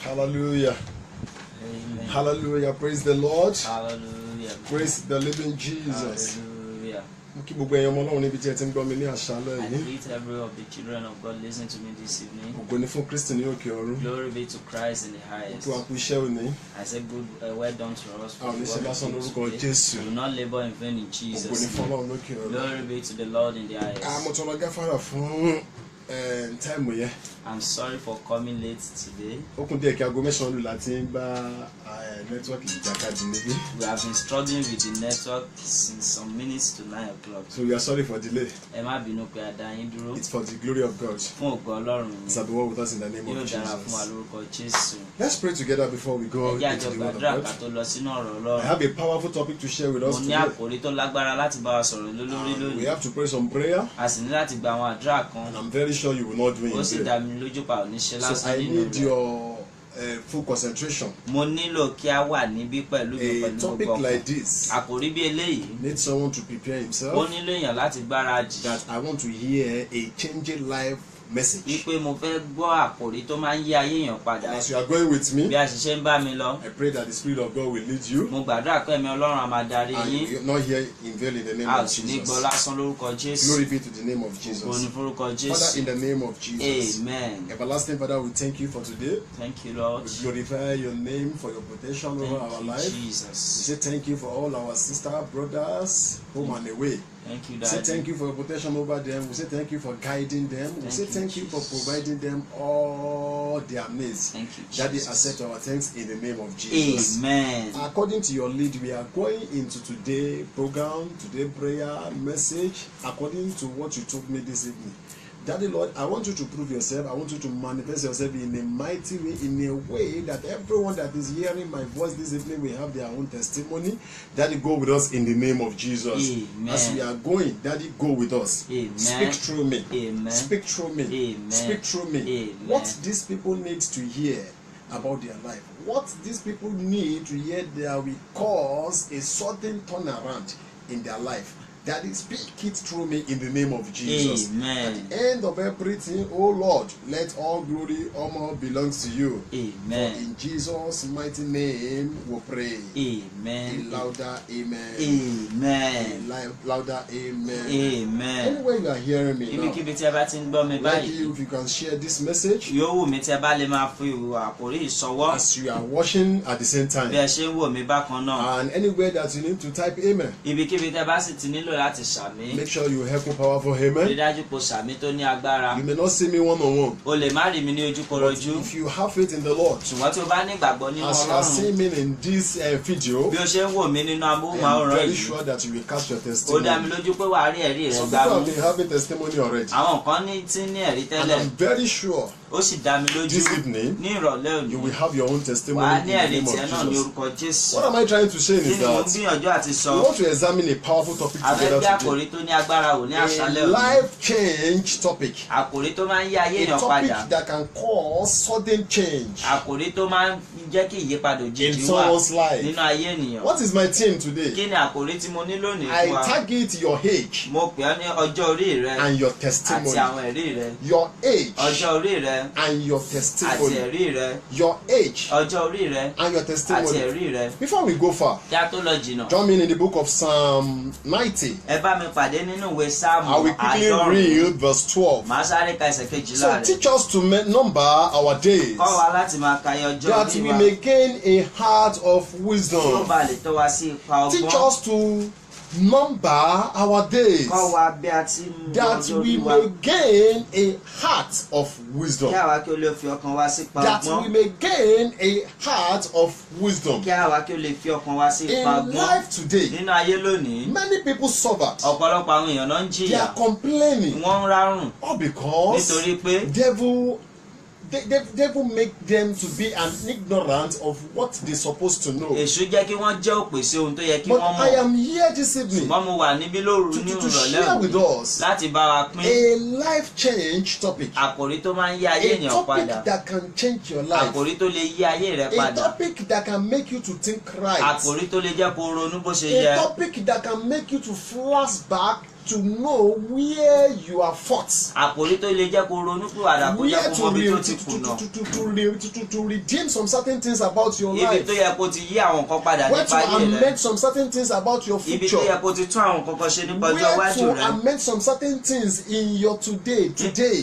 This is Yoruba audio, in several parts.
Hallelujah. Amen. Hallelujah. Praise the Lord. Hallelujah. Praise the living Jesus. Hallelujah. Mo kí gbogbo ẹ̀yin ọmọ Ọlọ́run níbi tí ẹ ti ń gbọ́ mi ní àṣálẹ́ I yìí. greet every of the children of God listening to me this evening. Ògo ni fún Kristi ní òkè ọ̀run. Glory be to Christ in the Mo highest. kí wa kú iṣẹ́ òní. I say good, well done to us. A ò ní ṣe lásán lórúkọ Jésù. We will not labor in vain in Ògo Jesus' ni fún name. Ọlọ́run lókè ọ̀run. Glory be to the Lord in the highest. Mo tọrọ gáfárà fún táìmù yẹn. I'm sorry for coming late today. Ó kún díẹ̀ kí aago mẹ́sàn-án lù láti ń bá nẹ́tíwọ́ọ̀kì ìjàkadì níbí. We have been struggling with the network since some minutes to 9 o'clock. So we are sorry for delay. Ẹ má bínú pé a dá yín dúró. It's for the glory of God. Fún ògo Ọlọ́run It's ni. at the word with us in the name Yóò of dára fún wa Jesus. lórúkọ Jésù. Let's pray together before we go Ẹ jẹ́ into àjọ the word of gbàdúrà ká God. tó lọ sínú ọ̀rọ̀ I Ọlọ́run. have a powerful topic to share with us Mo ní today. àkòrí tó lágbára láti bá wa sọ̀rọ̀ lórí And we lónìí. have to pray some prayer, A sì ní láti gba àwọn àdúrà kan. and I'm very sure you will not do it Ó sì in dá vain. mi lójú pa òní ṣe So lásán I nínú need rẹ̀. your full concentration. Mo nílò kí a wà níbí pẹ̀lú mi A pẹ̀lú topic gbogbo like ọkàn. this Àkòrí bí eléyìí, needs someone to prepare ó himself. nílò èèyàn láti gbáradì. That I want to hear a changing life message. Wípé mo fẹ́ gbọ́ àkòrí tó máa ń yí ayé èèyàn padà. And as you are going with Bí me, a sì ṣe ń bá mi lọ, I pray that the Spirit of God will lead you, mo gbàdúrà pé ẹ̀mí Ọlọ́run á máa darí and yín. you will not hear in vain in the name A ò of sì ní gbọ́ Jesus. lásán lórúkọ Jésù. Glory be to the name of Ògo Jesus. ni fórúkọ Father, Jésù. in the name of Jesus. Amen. Everlasting Father, we thank you for today. Thank you, Lord. We glorify your name for your protection over our Thank you, life. We Jesus. say thank you for all our sister, brothers, home and away. Thank you, We say Daddy. thank you for your protection over them. We say thank you for guiding them. We say thank you for Jesus. providing them all their needs. Thank you, Daddy, Jesus. accept our thanks in the name of Jesus. Amen. According to your lead, we are going into today's program, today prayer message, according to what you told me this evening. Daddy Lord, I want you to prove yourself. I want you to manifest yourself in a mighty way, in a way that everyone that is hearing my voice this evening will have their own testimony. Daddy, go with us in the name of Jesus. Amen. As we are going, Daddy, go with us. Amen. Speak through me. Amen. Speak through me. Amen. Speak through me. Amen. What these people need to hear about their life, what these people need to hear that will cause a sudden turnaround in their life. Daddy, speak it through me in the name of Jesus. Amen. At the end of everything, oh Lord, let all glory, honor belongs to you. Amen. For in Jesus' mighty name we pray. Amen. A louder amen. Amen. A louder amen. Amen. Anywhere you are hearing me now, Ibikíbi tí ẹ bá ti ń gbọ́ mi I'd like báyìí, you if you can share this message yóò wù mí tí ẹ bá lè máa fi àkòrí ìṣọwọ́ as you are watching at the same bí time. ẹ ṣe ń wò mí bákan náà. And anywhere that you need to type amen, Ibikíbi tí ẹ bá sì ti nílò láti ṣàmì, make sure you echo powerful rí amen. dájú pé o ṣàmì tó ní agbára. You may not see me one on one, O lè má rí mi ní but ojúkorojú, if you have faith in the Lord, ṣùgbọ́n tí o bá ní ìgbàgbọ́ nínú as you are Ọlọ́run, seeing me in this video, bí o ṣe ń wò mí nínú I am amóhùnmáwòrán very yìí, sure that you will catch your ó dá testimony. mi lójú pé wàá rí ẹ̀rí rẹ̀ Some gbá people mú. have been having testimony already, Àwọn kan ti ní ẹ̀rí and tẹ́lẹ̀, I'm very sure ó sì dá mi lójú this evening ní ìrọ̀lẹ́ you òní. will have your own Wàá testimony in ní the ẹ̀rí name tiẹ̀ náà of ní Jesus. orúkọ Jésù. What am I trying to say Kí is ni mo ń that gbìyànjú àti we sọ? want to examine a powerful topic A fẹ́ together gbé today. àkòrí tó ní agbára wò ní àṣálẹ́ A òní. life change topic. Àkòrí tó máa ń yí ayé A èèyàn topic padà. that can cause sudden change Àkòrí tó máa ń jẹ́ kí ìyípadà in òjijì wà someone's life. nínú ayé ènìyàn. What is my theme today? Kí ni àkòrí tí mo ní lónìí fún I wa? target your age Mo pè ọ́ ní ọjọ́ orí rẹ and your àti testimony. àwọn ẹ̀rí rẹ. Your age Ọjọ́ orí rẹ and your àti testimony. ẹ̀rí rẹ. Your age Ọjọ́ orí rẹ and your àti testimony. ẹ̀rí rẹ. Before we go far, Kí a tó lọ jìnnà, join me in the book of Psalm 90. ẹ bá mi pàdé nínú ìwé I Sáàmù will quickly àádọ́rùn-ún. read verse 12. Màá sáré ka ẹsẹ̀ kejìlá So rẹ̀. teach us to number our days, Kọ́ wa láti máa ka iye ọjọ́ that orí we wa. may gain a heart of Tí ó wisdom. bá lè tọ́ wa sí ipa Teach ọgbọ́n. us to number our days, kọ́ wa bí a ti mú that ọjọ́ we orí wa. may gain a heart of wisdom. Kí àwa kí o lè fi ọkàn wa sí ipa That we ọgbọ́n. may gain a heart of wisdom. Kí àwa kí o lè fi ọkàn wa sí ipa In ọgbọ́n. life today, Nínú ayé lónìí, many people suffer. ọ̀pọ̀lọpọ̀ àwọn èèyàn náà ń They jìyà. are complaining. Wọ́n ń rárùn All because nítorí pé devil make them to be an ignorant of what they supposed to know. èṣù jẹ́ kí wọ́n jẹ́ òpè sí ohun tó yẹ kí But wọ́n I mọ̀. am here this evening Ṣùgbọ́n mo wà níbí lóru ní to ìrọ̀lẹ́ share with òní us láti bá wa pín a life change topic. àkòrí tó máa ń yí ayé A ènìyàn topic padà. that can change your life. Àkòrí tó lè yí ayé rẹ A padà. topic that can make you to think right. Àkòrí tó lè jẹ́ kó ronú bó ṣe A yẹ. topic that can make you to flashback to know where you are fought. Àkòrí tó lè jẹ́ kó ronú pé àdàkó jẹ́ Where kó to, mọ ibi tó ti kùnà. to redeem some certain things about your Ibi life. tó yẹ kó ti yí àwọn nǹkan padà Where nípa to ayé rẹ. amend some certain things about your Ibi tó yẹ future. kó ti tún àwọn nǹkan kan ṣe nípa ọjọ́ Where iwájú to rẹ. amend some certain things in your today.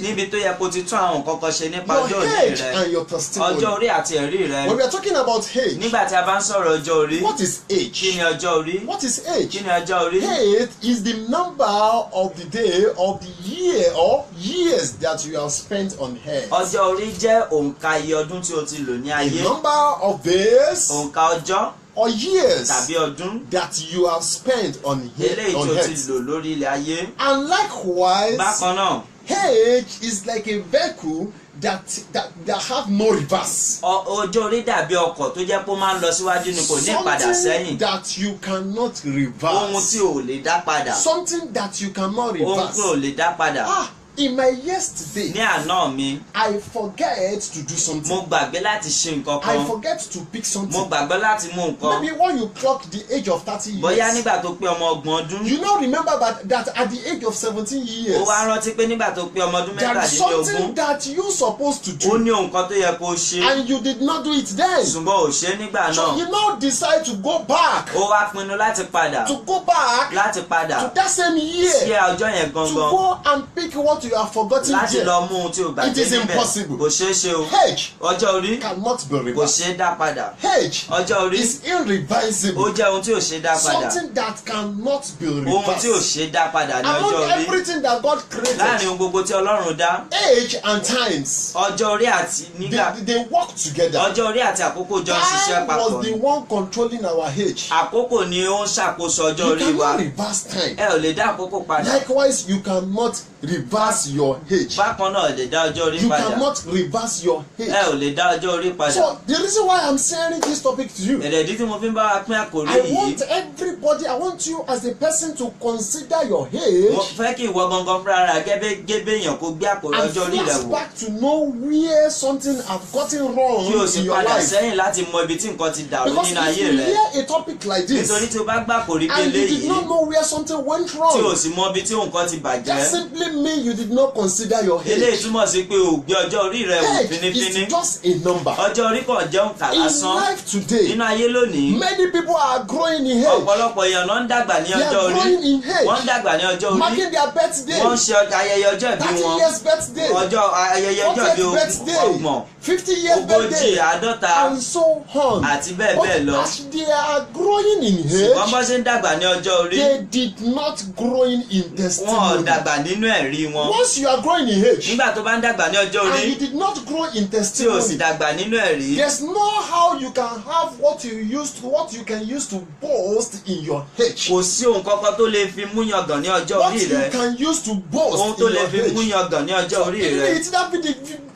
Níbi tó yẹ kó ti tún àwọn nǹkan kan ṣe nípa Your ọjọ́ òní age rẹ. and your Ọjọ́ testimony. orí àti ẹ̀rí rẹ. When we are talking about age, Nígbà tí a bá ń sọ̀rọ̀ ọjọ́ orí, what is kí ni age? ọjọ́ orí? What is age? Kí ni ọjọ́ orí? Age is the number of the day of the year or years that you have spent on earth. Ọjọ́ orí jẹ́ òǹkà iye ọdún tí o ti lò ní The ayé. number of days Òǹkà ọjọ́ or years tàbí ọdún that you have spent on eléyìí tí o ti earth. lò lórí ilẹ̀ ayé. And likewise, Bákan náà, age is like a vehicle that have no reverse. ọjọ́ orí dàbí ọkọ̀ tó jẹ́ pé ó máa ń lọ síwájú ni kò ní ìpadà Something sẹ́yìn. that you cannot Ohun tí reverse. o lè dá padà. Something that you cannot Ohun tí o reverse. lè dá padà. Ah, in my yesterday, Ní àná mi, I forget to do mo something. gbàgbé láti ṣe nǹkan I kan. forget to pick Mo something. gbàgbé láti mú nǹkan. Maybe when you clock the age of 30 Bóyá years, nígbà tó pé ọmọ ọgbọ̀n ọdún. you now remember that at the age of 17 Ó years, wá rántí pé nígbà tó pé ọmọ ọdún there is something mẹ́tàdínlógún. that you supposed to Ó do ní ohun kan tó yẹ kó ṣe. and you did not do it then. Ṣùgbọ́n ò ṣe é nígbà So náà. you now decide to go back, Ó wá pinnu láti padà. to Padà that same sí year, ọjọ́ yẹn to gangan. go and pick what you have forgotten Láti there. lọ mú ohun tí o gbàgbé It is níbẹ̀. impossible. Kò ṣeé ṣe o. Age Ọjọ́ orí cannot be kò reversed. ṣeé dá padà. Age Ọjọ́ orí is ó irreversible. jẹ́ ohun tí ò ṣeé dá padà. Something that cannot be Ohun tí ò reversed. ṣeé dá padà ní ọjọ́ Among orí. everything that God Láàrin created, ohun gbogbo tí Ọlọ́run dá, age and times, ọjọ́ orí àti nígbà they work together. ọjọ́ orí àti àkókò jọ ń ṣiṣẹ́ Time papọ̀ was the ni. one controlling our age. Àkókò ni ó ń ṣàkóso ọjọ́ You orí wa. cannot reverse time. Ẹ ò lè dá àkókò padà. Likewise, you cannot reverse your age. Bákan náà ò lè dá ọjọ́ orí You padà. cannot reverse your Ẹ age. ò lè dá ọjọ́ orí padà. So the reason why I'm sharing this topic to you, Èrèdí tí mo fi ń bá wa pín àkòrí I yìí. want everybody, I want you as a person to consider your Mo age fẹ́ kí ìwọ gangan fúnra rẹ̀ gẹ́gẹ́ èèyàn kó gbé àkòrí and ọjọ́ orí rẹ̀ flash wò. back to know where something have gotten wrong Kí o sì in your padà life. sẹ́yìn láti mọ ibi tí nǹkan ti dàrú Because nínú if ayé you rẹ̀. hear a topic like this Nítorí tí o bá gbà àkòrí bí and you did eléyìí not know where something went tí o wrong, sì mọ ibi tí nǹkan ti that bàjẹ́. simply means you did not consider your Eléyìí age. túmọ̀ sí pé o gbé ọjọ́ orí rẹ̀ wò Age fínífíní. is just a number. Ọjọ́ orí kan jẹ́ òǹkà In lásán. life today, Nínú ayé lónìí, many people are growing in age. ọ̀pọ̀lọpọ̀ èèyàn ló ń dàgbà ní They ọjọ́ are orí. growing in Wọ́n ń age, dàgbà ní ọjọ́ orí. marking their birthday, Wọ́n ń ṣe ayẹyẹ ọjọ́ ìbí 30 wọn. years birthday, Ọjọ́ ayẹyẹ ọjọ́ ìbí 40th birthday, ọgbọ̀n, 50 years ogójì, birthday, àádọ́ta and so on. àti bẹ́ẹ̀ bẹ́ẹ̀ lọ. But as they are growing in Ṣùgbọ́n age, bó ṣe ń dàgbà ní ọjọ́ orí, they did not growing in wọn ò testimony. dàgbà nínú ẹ̀rí wọn. Once you are growing in age Nígbà tó bá ń dàgbà ní ọjọ́ orí and you did not grow in tí o sì testimony, dàgbà nínú ẹ̀rí, there's no how you can have what you can use to boast in your age. kò sí ohun kankan tó lè fi mú yangàn ní ọjọ́ What orí you rẹ. can use to Ohun boast tó in lè your fi mú age. yangàn ní ọjọ́ orí Ìdí rẹ. nìyí tí Dáfídì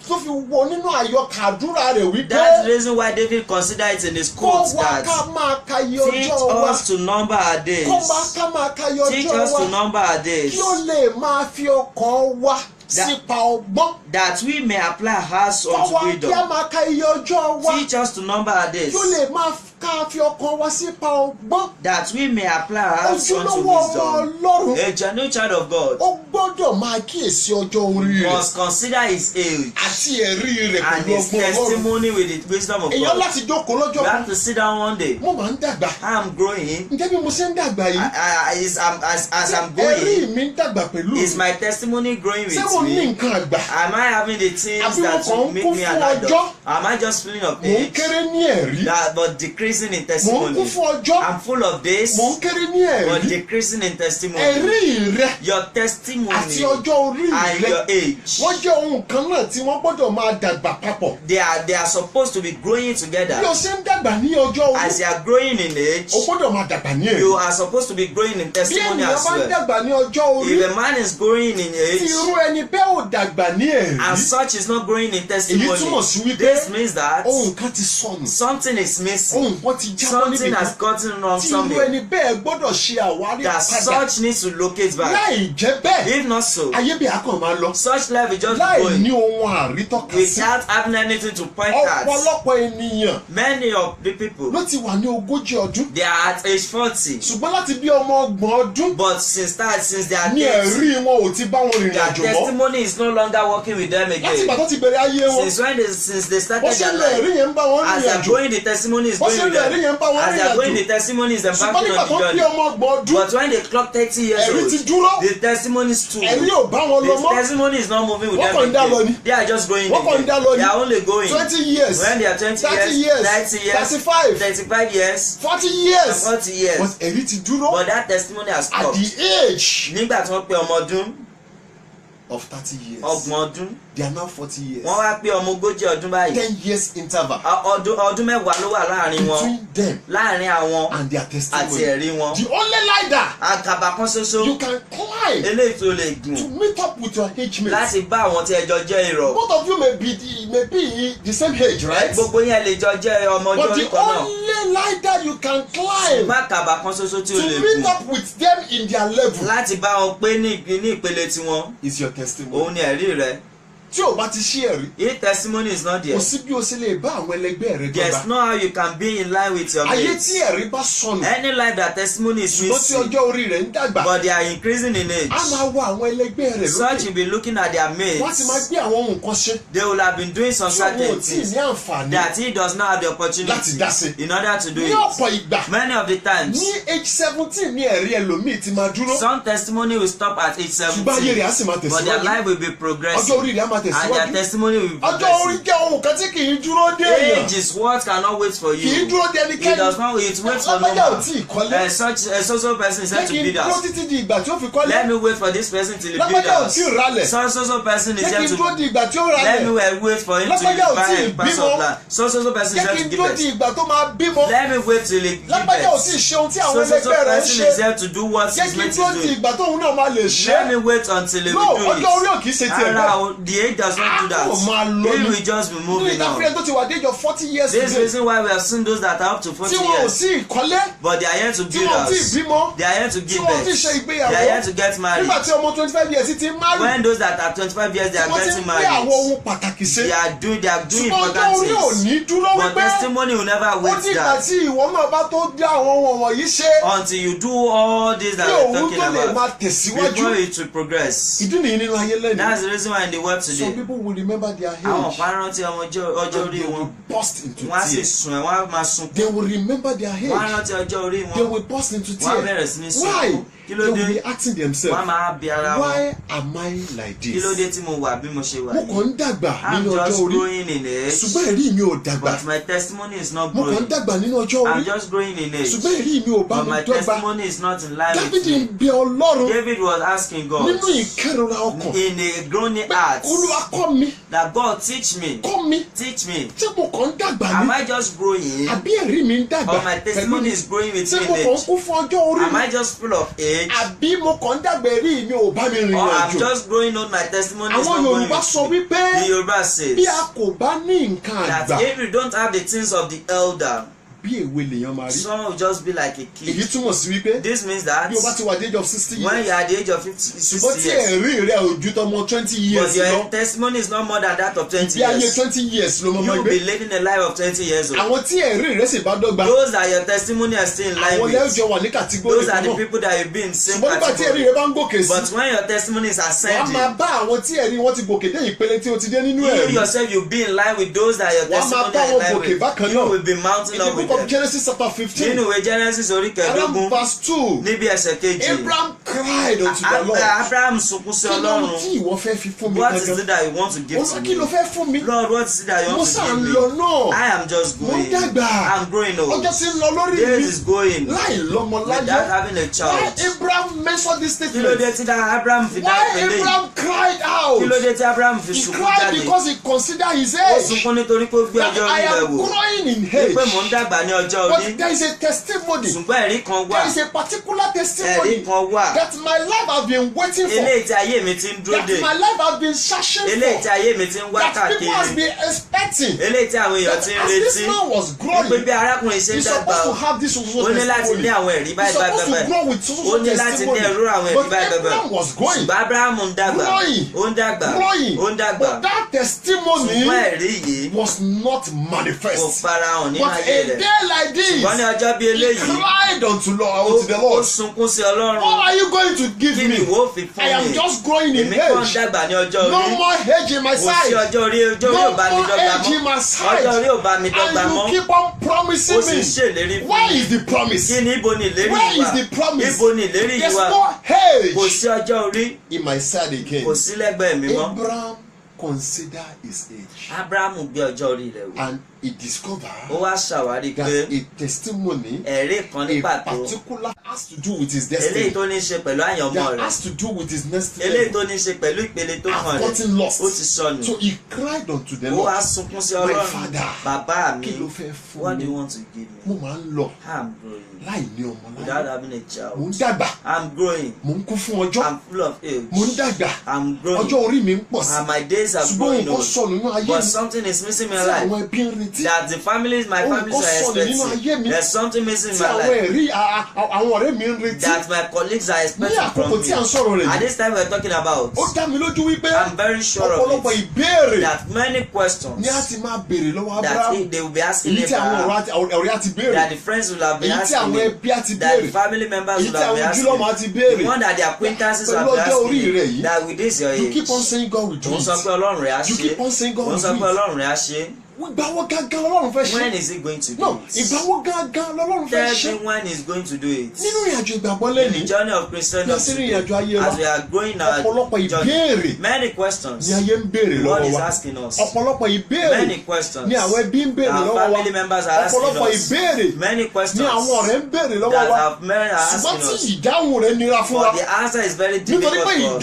tó fi wọ nínú àyọkà àdúrà rẹ̀ wípé That's the reason why David considered it in his kó quote wa that ká máa ka iye teach ọjọ́ wa, us to number our days. kó wa ká máa ka iye Teach ọjọ́ us to wa number our days kí ó lè máa fi ọkàn wa sípa ọgbọ́n. that we may apply hearts Kó unto wa kí a wisdom. máa ka iye ọjọ́ wa Teach us to number our days kí ó lè máa ká fi ọkàn wa sípa ọgbọ́n. that we may apply hearts unto Ojúlówó ọmọ wisdom. Ọlọ́run A genuine child of God ó gbọ́dọ̀ máa kíyèsí ọjọ́ orí rẹ̀ must consider his age àti ẹ̀rí rẹ̀ and pẹ̀lú his ọgbọ́n Ọlọ́run. testimony with the wisdom of Èèyàn God. láti jókòó lọ́jọ́ You kan. have to sit down one day. Mo máa ń dàgbà. I'm growing. Ǹjẹ́ bí mo ṣe ń dàgbà yìí? As I'm Ẹ̀rí going, mi ń dàgbà pẹ̀lú is mi. my testimony growing Ṣé mo with ní me? nǹkan àgbà? Am I having the things Àbí mo that kàn will ń make kún me fún an adult? ọjọ́? Am I just filling of mò ń age? kéré ní ẹ̀rí, That but decreasing in mò ń kún testimony. fún ọjọ́, I'm full of days, mò ń kéré ní but ẹ̀rí. decreasing in testimony. Ẹ̀rí rẹ Your àti testimony ọjọ́ orí and rẹ your age, wọ́n jẹ́ ohun kan náà tí wọ́n gbọ́dọ̀ máa dàgbà papọ̀. they are supposed to be growing together. Bí o ṣe ń dàgbà ní ọjọ́ As orí, you are growing in age, o gbọ́dọ̀ máa dàgbà ní you ẹ̀rí. are supposed to be growing in Bí testimony ènìyàn as bá ń well. dàgbà ní ọjọ́ orí, If a man is growing in tí age irú ẹni bẹ́ẹ̀ ò dàgbà ní and ẹ̀rí, such is not growing in èyí túmọ̀ testimony, sí wípé this means that ohun kan ti sọnù, something is missing. ohun kan ti jábọ́ Something níbi has kan. gotten wrong Tí irú somewhere. ẹni bẹ́ẹ̀ gbọ́dọ̀ ṣe àwárí That padà. such needs to locate back. Láì jẹ́ bẹ́ẹ̀, If not so, ayé bí akàn máa lọ. such life will just be Láì going ní ohun àrítọ́ka sí. without having anything to point at. Ọ̀pọ̀lọpọ̀ ènìyàn Many of the people, ló ti wà ní 40 ọdún. they are at age 40, Ṣùgbọ́n láti bí ọmọ 30 ọdún but since they are ní 30, ẹ̀rí wọn ò ti bá wọn rìnrìn their àjò mọ́. testimony is no longer working with them Láti again. ìgbà tó ti bẹ̀rẹ̀ ayé wọn, Since they bó started ṣe their ń lọ ẹ̀rí life, yẹn ń bá wọn as rìnrìn they are àjò. going, the testimony is Bó going ṣe ń with lọ ẹ̀rí them. yẹn ń bá wọn As they rìnrìn are going, àjò. the testimony is Ṣùgbọ́n embarking nígbà on tó the bí journey. ọmọ 30 ọdún, But when they clock 30 years ẹ̀rí ti old, dúró. the testimony is too. Ẹ̀rí ò bá wọn lọ The mọ́. testimony is not moving with Wọ́n them kàn ń dá lọ ni. again. They are just going Wọ́n kàn ń dá lọ again. ni. They are only going. 20 years, When they are 20 30 years, years, 30 years, 35, 35 years, 40 years. 40 years. But ẹ̀rí ti dúró But that testimony has at stopped. the age Nígbà tí wọ́n pé ọmọ ọdún, of 30 years. ọgbọ̀n ọdún, They are now 40 years. wọ́n wá pé ọmọ ogójì ọdún báyìí. 10 years interval Ọdún mẹ́wàá ló wà láàrin wọn. between them Láàrin àwọn and their àti testimony. ẹ̀rí wọn. The only leader Àkàbà kan ṣoṣo you can climb eléyìí tó lè to gùn meet up with your age mates. láti bá àwọn tí ẹjọ́ jẹ́ ìrọ̀. Both of you may be the same age, right? Gbogbo yẹn lè jọ jẹ́ ọmọ ọjọ́ But orí the kan náà. only leader you can climb Ṣùgbọ́n àkàbà kan ṣoṣo tí ó lè to meet gùn up with them in their level láti bá wọn pé ní ìpele tiwọn, is your testimony. òun ni ẹ̀rí rẹ̀. Tí o bá ti ṣí ẹ̀rí, If testimony is not there, kò sí bí o ṣe lè bá àwọn ẹlẹgbẹ́ rẹ there's dọ́gba. no how you can be in line with your Ayé mates. tí ẹ̀rí bá sọnù, Any life that testimony is ṣùgbọ́n tí missing, ọjọ́ orí rẹ̀ ń dàgbà, but they are increasing in age, a máa wá àwọn ẹlẹgbẹ́ rẹ̀ such lókè. will be looking at their Wọ́n ti máa mates. gbé àwọn ohun kan ṣe They will have been doing some tí òun ò certain tí ì things ní àǹfààní that he does not have the láti opportunity dá sí. in order to do Ní it. ọ̀pọ̀ ìgbà, Many of the times, ní age 17 ní ẹ̀rí ẹlòmíì ti máa dúró, some testimony will stop at age ṣùgbọ́n ayé 17, rẹ̀ á sì máa but their tẹ̀síwájú. life will be Ọjọ́ progressing orí rẹ̀ á máa and their tẹ̀síwájú. testimony will be Ọjọ́ orí progressing. jẹ́ ohun kan tí kì í dúró dé èèyàn. Age is what cannot wait for Kì í you. dúró dé It ẹnikẹ́ni. does not wait for no Lágbájá ò man. tí ì kọ́lé. Such a social person is Jẹ́ said to kí n build dúró house. títí di ìgbà tí ó fi kọ́lé. Let me wait for this person till he build Lágbájá ò house. tí ì ralẹ̀. Such person is Jẹ́ kí here n dúró to. di ìgbà tí ó Let me ralẹ̀. wait for him till Lágbájá ò he buy tí ì a piece bímọ. of land. Such person is Jẹ́ kí here n to give dúró di birth. ìgbà tó máa bímọ. Let me wait till he give Lágbájá ò tí ì birth. ṣe ohun tí àwọn Such ẹlẹgbẹ́ rẹ̀ ń person ṣe. is here to do what Jẹ́ he's kí n meant dúró to di do. ìgbà tóun náà máa lè ṣe. Let me wait until he No, will do ọjọ́ orí ò it. kì í ṣe tiẹ̀ bẹ́ẹ̀. Ara, the age does not do that. Ó máa lọ He ni. will just be Ní moving ìdáfẹ́ on. tó ti wà dé ìjọ 40 years This is the today. reason why we have seen those that are up to 40 Tí wọn ò years, tí ì kọ́lé. but they are here to Tí build wọn ò tí ì house. bímọ. They are here to Tí give wọn ò tí ì birth. ṣe They ìgbéyàwó. are here to get married. Nígbà tí ọmọ 25 years ti ń marry. When those that are 25 years, they are Wọ́n ti getting ń gbé àwọn married. ohun pàtàkì ṣe. They are doing Ṣùgbọ́n ọjọ́ important orí ò things. ní dúró But wípé testimony will never ó wait dìgbà that tí ìwọ náà bá tó dá àwọn ohun wọ̀nyí ṣe. until you do all this that Kí we're òun talking tó lè máa about tẹ̀síwájú. before it will progress. Ìdí nìyí nínú ayé lẹ́nu. That's the reason why in the world Some today, people will remember their àwọn age. kan rántí ọjọ́ orí They wọn, will burst into wọ́n á sì tears. sùn ẹ̀, wọ́n á máa sunkún. They will remember their Wọ́n á age. rántí ọjọ́ orí They wọn, will burst into wọ́n á bẹ̀rẹ̀ tears. sí ní Why? sunkún. Kí They ló will dé? be asking Wọ́n á themselves, máa bi ara wọn. why am I like Kí ló this? dé tí mo wà bí mo ṣe wà Mo yìí? kàn ń dàgbà I'm nínú ọjọ́ just orí. growing in age, Ṣùgbọ́n ẹ̀rí mi ò dàgbà. but my testimony is not Mo kàn ń growing. dàgbà nínú ọjọ́ I'm orí. just growing in age, Ṣùgbọ́n ẹ̀rí mi ò bá but mi my dọ́gba. testimony is not in line with Dáfídì ń me. bẹ Ọlọ́run David was asking God nínú ìkérora ọkàn. in a groaning heart Olúwa kọ́ mi, that God teach me, kọ́ mi. teach me. Ṣé mo kàn ń dàgbà Am ni? I just growing Àbí ẹ̀rí mi ń dàgbà or my pẹ̀lú testimony mi? is growing with Ṣé me mo in kàn ń age? kún fún ọjọ́ orí Am mi? I just full of age Àbí mo kàn ń dàgbà ẹ̀rí mi ò bá mi rìnrìn or I'm àjò? just growing on my testimony is Àwọn not going Yorùbá sọ with me? wípé The Yoruba bí a says kò bá ní nǹkan that àgbà, if you don't have the things of the elder, bí èwe lèèyàn máa rí. someone will just be like a Èyí kid. túmọ̀ sí wípé This means that bí o bá ti wà dé age of 60 when years, you are at the age of 50, ṣùgbọ́n 60 tí years, ẹ̀rí rẹ̀ ò ju tọmọ 20 but years your lọ, testimony is not more than that of 20 bí ayé years, 20 years ló mọ you máa will gbé. be living a life of 20 years old. Àwọn tí ẹ̀rí rẹ̀ sì bá dọ́gba, Those that your testimony are still in line àwọn with, lẹ́jọ́ wà ní kàtígórì those are kan the náà. people that you've been in same Ṣùgbọ́n nígbà tí ẹ̀rí category. rẹ̀ bá ń gòkè sí, But when your testimony is wàá máa ascending, bá àwọn tí ẹ̀rí wọn ti gòkè dé ìpele tí o ti dé nínú you ẹ̀rí. yourself you'll be in line with those that your Wàá máa testimony bá are in wọn line gòkè with. bákan You náà. will be mounting Ìdí up with púpọ̀ of Genesis chapter 15, nínú ìwé Genesis orí around kẹẹ̀dógún verse 2, níbi ẹsẹ̀ kejì Abraham cried unto the Lord. Abraham sunkún sí Kí ló Ọlọ́run. tí ìwọ fẹ́ fi fún mi What is gangan? it that you want to give to Olúwa me? kí ló fẹ́ fún mi? Lord, what is it that you Mo want to sá give ń me? lọ náà. I am just Mo ń going. dàgbà. I'm growing old. Ọjọ́ tí ń lọ lórí Days mi is going láì lọ́mọ without láyé. having a Why child. Abraham mentioned this Kí ló statement? dé tí Abraham fi dá Why ìpele yìí? Abraham cried out? Kí ló dé tí Abraham fi He sunkún cried jáde? because he considered his Ó age. sunkún nítorí pé ó gbé That ọjọ́ I orí rẹ̀ am wò. growing in Pé mò ń age. dàgbà ní ọjọ́ orí. But there is a testimony. Ṣùgbọ́n ẹ̀rí kan wà. There is a particular Ẹ̀rí testimony kan wà. that my life has been waiting for. Eléyìí tí ayé mi ti ń dúró That dè. my life has been searching Eléyìí tí for. ayé mi ti ń wá That people has káàkiri. been expecting. Eléyìí tí àwọn èèyàn That ti ń as this retí. man was Wípé growing, bí arákùnrin ṣe ń he's dàgbà supposed to o. have this Ó ní láti ní àwọn ẹ̀rí He's báyìí supposed to báyìí. grow with so Ó ní láti ní ẹ̀rú àwọn ẹ̀rí But báyìí báyìí. Abraham was growing. Ṣùgbọ́n Abraham ń dàgbà. Growing. Ó ń dàgbà. Growing. Ó ń dàgbà. But that testimony Ṣùgbọ́n ẹ̀rí yìí was not kò manifest. farahàn nínú But ayé a rẹ̀. day like Ṣùgbọ́n ní this, ọjọ́ bí he eléyìí, cried unto the ó Lord. sunkún sí Ọlọ́run. What are you going to give Kí ni me? ìwọ fi fún I am mi? just growing in Èmi kàn ń age. dàgbà ní ọjọ́ No orí. more age in my Kò sí side. ọjọ́ orí No ò bá mi more dọ́gba age in mọ́. my Ọjọ́ orí side. ò bá mi dọ́gba And mọ́. you keep on Ó promising sì ń me. ṣèlérí fún Where mi. is the promise? Kí ni ibo ni ìlérí Where yìí is wà? the promise? Ibo ni ìlérí yìí There's wà? no Kò age sí ọjọ́ orí. in my side again. Kò sí lẹ́gbẹ̀ẹ́ mi mọ́. Abraham considered his age Ábúráhámù gbé ọjọ́ orí rẹ̀ wò. and he discovered Ó wá ṣàwárí that pé a testimony, ẹ̀rí kan ní a pàtó particular, has to do with his eléyìí destiny. tó ní í ṣe pẹ̀lú àyànmọ́ That rẹ̀. has to do with his next Eléyìí level. tó ní í ṣe pẹ̀lú ìpele tó kàn I've rẹ̀. gotten lost. Ó ti sọnù. So he cried unto the Ó wá Lord. sunkún sí My Ọlọ́run. father, Bàbá mi, kí ló fẹ́ fún what do mi? you want to give me? Mo máa ń lọ I'm growing. láì ní ọmọ Without láyé. having a Mo child. ń dàgbà. I'm growing. Mo ń kún fún ọjọ́. I'm full of age. Mo ń dàgbà. I'm growing. Ọjọ́ orí mi ń pọ̀ sí. And my days are Ṣùgbọ́n growing nǹkan old. sọnù nínú ayé But mi something is missing in my tí life. àwọn ẹbí ń retí. That the families, my families nǹkan are sọnù nínú ayé expecting. mi There's something missing in tí my àwọn life. ẹ̀rí àwọn ọ̀rẹ́ mi ń retí. That my colleagues are Ní expecting àkókò from tí me. à ń sọ̀rọ̀ rẹ̀ At yìí, this time we're talking about. ó dá mi lójú wípé I'm very sure ọ̀pọ̀lọpọ̀ of it. ìbéèrè That many questions ni a ti máa béèrè lọ́wọ́ that Abraham. they will be asking Èyí tí àwọn Abraham. ọ̀rẹ́ á ti béèrè. That the friends will have been Èyí tí asking àwọn him. ẹbí á ti That the béèrè. family members Èyí will tí have àwọn been asking ojúlọ́mọ á ti béèrè. him. The one that their acquaintances will Pẹ̀lú have been ọjọ́ asking orí rẹ̀ him. yìí, That with this your you age. keep on saying God will do Òun sọ pé it. Ọlọ́run rẹ̀ á You ṣe. keep on saying God Òun will sọ pé do it. Ọlọ́run rẹ̀ á ṣe. Ìgbàwo gangan lọ́lọ́run fẹ́ When ṣe? is he going to do No, it? ìgbàwo gangan lọ́lọ́run fẹ́ Tell ṣe? me when he's going to do it. Nínú ìrìnàjò ìgbàgbọ́ In the lẹ́nìí, journey of Christianity bí a ṣe rí ìrìnàjò ayé wa, as we are growing ọ̀pọ̀lọpọ̀ our journey, ìbéèrè many questions ni ayé ń béèrè God lọ́wọ́ is wa. asking us. Ọ̀pọ̀lọpọ̀ ìbéèrè Many questions ni àwọn ẹbí ń béèrè our lọ́wọ́ wa. family members are asking Ọ̀pọ̀lọpọ̀ us. ìbéèrè Many ni questions àwọn ọ̀rẹ́ ń béèrè lọ́wọ́ that wa. our men are Ṣùgbọ́n asking tí us. ìdáhùn rẹ̀ nira fún wa. But the answer is very Nítorí difficult pé for us.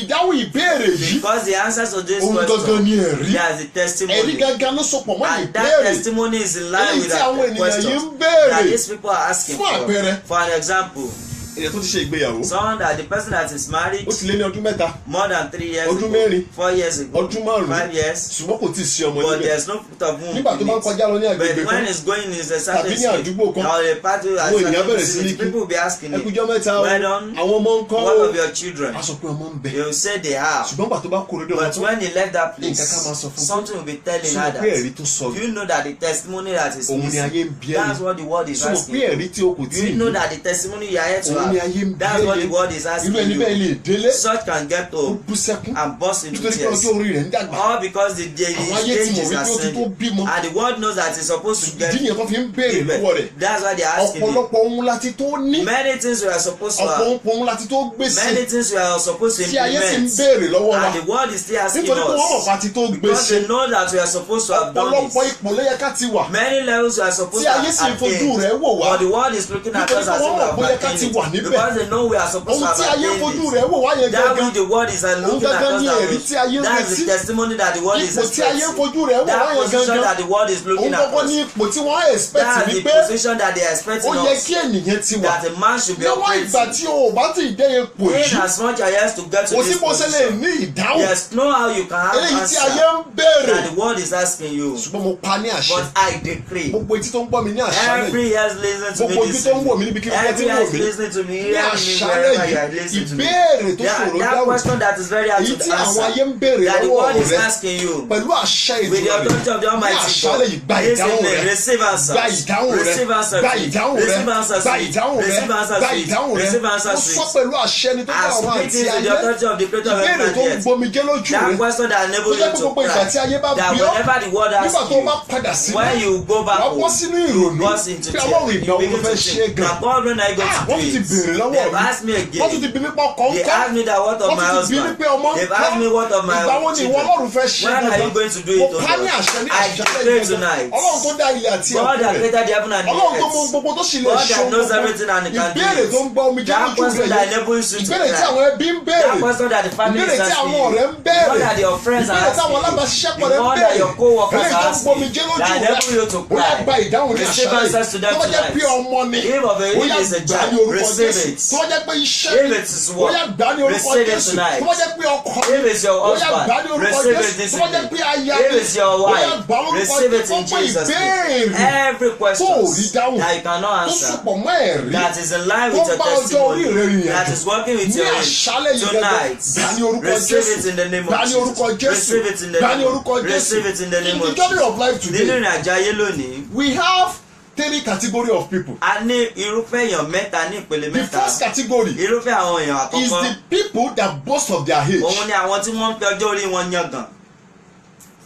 ìdáhùn ìbéèrè yìí, Because the answers to this òun gangan ni question, ẹ̀rí. there's the Ẹ̀rí testimony. gangan ló sopọ̀ mọ́ And that ìbéèrè. testimony is in line Èyí with tí àwọn the ènìyàn yìí questions ń béèrè. that these people are asking Fún àpẹẹrẹ. for. For an example, Èèyàn tó ti ṣe ìgbéyàwó. someone that the person that is married Ó ti lé ní ọdún mẹ́ta, more than 3 years Ọdún ago, mẹ́rin. 4 years ago, Ọdún márùn-ún. 5 years, ṣùgbọ́n kò tí ì sí ọmọ but níbẹ̀. there's no fruit of womb Nígbà tó in bá ń it. kọjá lọ ní agbègbè But when kan, it's going in a tàbí certain ní state, àdúgbò kan, or a part of a àwọn ènìyàn bẹ̀rẹ̀ certain sí ní vicinity, kí. people will be asking him, Ẹkújọ́ mẹ́ta o, well done, àwọn ọmọ ń kọ́ what o. of your children? A sọ pé ọmọ ń bẹ. They will say they have. Ṣùgbọ́n gbà tó bá kórè dé ọmọ But tó, when he left that place, Nǹkan kan máa sọ fún un. something will be telling sọ her pé ẹ̀rí that. tó sọ Do you know that the testimony that is òun ni ayé ń missing, bí that's ẹ̀rí. what the word is Sọ pé asking. ẹ̀rí tí o kò Do tí ì you know ní. that the testimony you are here to Òun ni ayé ń have, bí that's what the ẹ̀rí. word is asking Irú ẹni bẹ́ẹ̀ you. lè délé, Such can get ó home bú sẹ́kún. and burst into Nítorí pé tears. ọjọ́ orí rẹ̀ ń dàgbà. All because the Àwọn ayé ti age mọ̀ is wípé ó ti tó ascending. bímọ. And the world knows that he's supposed to get Ìdí nìyẹn tó fi ń béèrè lọ́wọ́ rẹ̀. That's why they are asking him. Ọ̀pọ̀lọpọ̀ ohun láti tó ní. Many things we are supposed to have. Ọ̀pọ̀lọpọ̀ ohun láti tó gbé sí. Many things we are supposed to Tí ayé sì ń implement. béèrè lọ́wọ́ wa. And the world is still asking Nítorí pé wọ́n mọ̀ us. pa ti tó gbé Because sí. they know that we are supposed to have done Ọ̀pọ̀lọpọ̀ it. ipò ló yẹ ká ti wà. Many levels we are supposed Tí to ayé have sì ń fojú attained. rẹ̀ wò wá. But the world is looking at Nítorí us pé as if wọ́n we mọ̀ have bóyá ká ti attained wà it. níbẹ̀. Because they know we are supposed to Ohun have tí ayé attained fojú it. rẹ̀ wò wá yẹn That gangan. which the world is looking at gangan us ni that ẹ̀rí way. tí ayé ń That's retí. the testimony that the world is Ipò tí ayé expecting. fojú rẹ̀ wò wá That yẹn position gangan. that the world is Òun looking at gangan us. ní ipò tí wọ́n expect That's the wípé position that they are ó expecting yẹ us. kí ènìyàn ti wà. That a man should be Níwọ̀n ìgbà operating. tí o ò bá ti dé ipò In yìí, as much as he has to get to kò sí this bó ṣe lè position. ní ìdáhùn. Yes, know how you can have Eléyìí tí ayé answer ń béèrè. that the world is asking you. Ṣùgbọ́n mo pa ní àṣẹ. But I decree. Gbogbo etí tó ń gbọ́ mi ní àṣálẹ́ yìí. Every ears listening to Gbogbo me ojú this tó ń wò mí evening. níbi kí wọ́n ti Every ń wò eyes mí. listening to to me, ní hear me àṣálẹ́ wherever you are yìí listening to me. ìbéèrè tó ṣòro That dáhùn question that is very hard èyí to tí àwọn ayé answer, ń béèrè that the lọ́wọ́ world is rẹ asking you, pẹ̀lú àṣẹ with the ìdúró authority of the ní Almighty àṣálẹ́ yìí God, gba this ìdáhùn evening, rẹ receive answers, gba ìdáhùn rẹ receive answers, gba ìdáhùn rẹ receive answers, gba ìdáhùn rẹ receive answers, gba ìdáhùn rẹ receive mo answers. sọ pẹ̀lú àṣẹ ni tó bá I ọ̀run speak àti this with the ayé authority of the creator of ìbéèrè heaven tó and ń earth. gbomijé lójú That rẹ question that enable tó jẹ́ you pé to gbogbo ìgbà tí cry, ayé bá that bí ọ́ whenever the world nígbà asks tó bá you, padà sí when you go back wàá bọ́ home, sínú you ìrònú burst into pé tears, ọlọ́run you ìgbà wo begin ló fẹ́ to ṣe think, gan that God when I go to wọ́n tún ti do béèrè it, lọ́wọ́ they've mi asked me wọ́n tún ti again, bí mi pọ̀ they kọ́ńkọ́ asked me that what of wọ́n my tún ti bí mi husband, pé ọmọ ń they've kọ́ asked me what of my ìgbà wo ni ìwọ children, ọlọ́run fẹ́ ṣe when are you going to do mo it, O ká ní God? àṣẹ ní I àṣálẹ́ declare ìgbẹ́jọ́ tonight, ọlọ́run tó dá ilé àti God that ẹ̀kọ́ rẹ̀ created the heaven and the ọlọ́run tó mọ earth, gbogbo tó sì lè God ṣe that knows everything and he can do ìbéèrè tó ń it, gbọ́ omi jẹ́ that lójú question that rẹ̀ enables you to ìbéèrè tí cry, àwọn ẹbí ń that béèrè question that the family ìbéèrè is tí asking àwọn you, ọ̀rẹ́ ń the béèrè one that your friends are ìbéèrè tí àwọn asking you, alábàáṣiṣẹ́pọ̀ the rẹ̀ ń one that your béèrè co-workers eléyìí are tó ń gbọ́ omi asking, jẹ́ lójú that rẹ̀ enable you to ó yá gba cry. ìdáhùn ní Receive àṣálẹ́ answers to tó them bá jẹ́ tonight. pé ọmọ ni If of a ó yá is a gbà ní child, orúkọ receive Jésù it. tó bá jẹ́ pé iṣẹ́ If ni it is ó work, yá gbà ní orúkọ receive it Jésù tonight. tó bá jẹ́ pé ọkọ ni If it's your ó yá gbà ní husband, orúkọ receive it Jésù this tó bá jẹ́ evening. pé aya If ni it's your ó yá wife, gbà lórúkọ receive it Jésù in tó pé Jesus' name. ìbéèrè Every tó ò rí question dáhùn that you cannot tó answer, sopọ̀ mọ́ ẹ̀rí that is in line tó with your bá ọjọ́ orí rẹ̀ testimony, rìn that àjò is working with ní your àṣálẹ́ yìí tonight, gbà ní orúkọ receive Jésù it in the name gbà of ní orúkọ Jesus. Jésù Receive it in the gbà ní name orúkọ of Jésù Receive it in the name in of the journey of life Nínú today ìrìn àjò ayé lónìí, we have three category of people. a ní irúfẹ́ èèyàn mẹ́ta ní ìpele The mẹ́ta. first category Irúfẹ́ àwọn èèyàn is àkọ́kọ́, the people that boast of their age. òun ni àwọn tí wọ́n ń fi ọjọ́ orí wọn yangàn.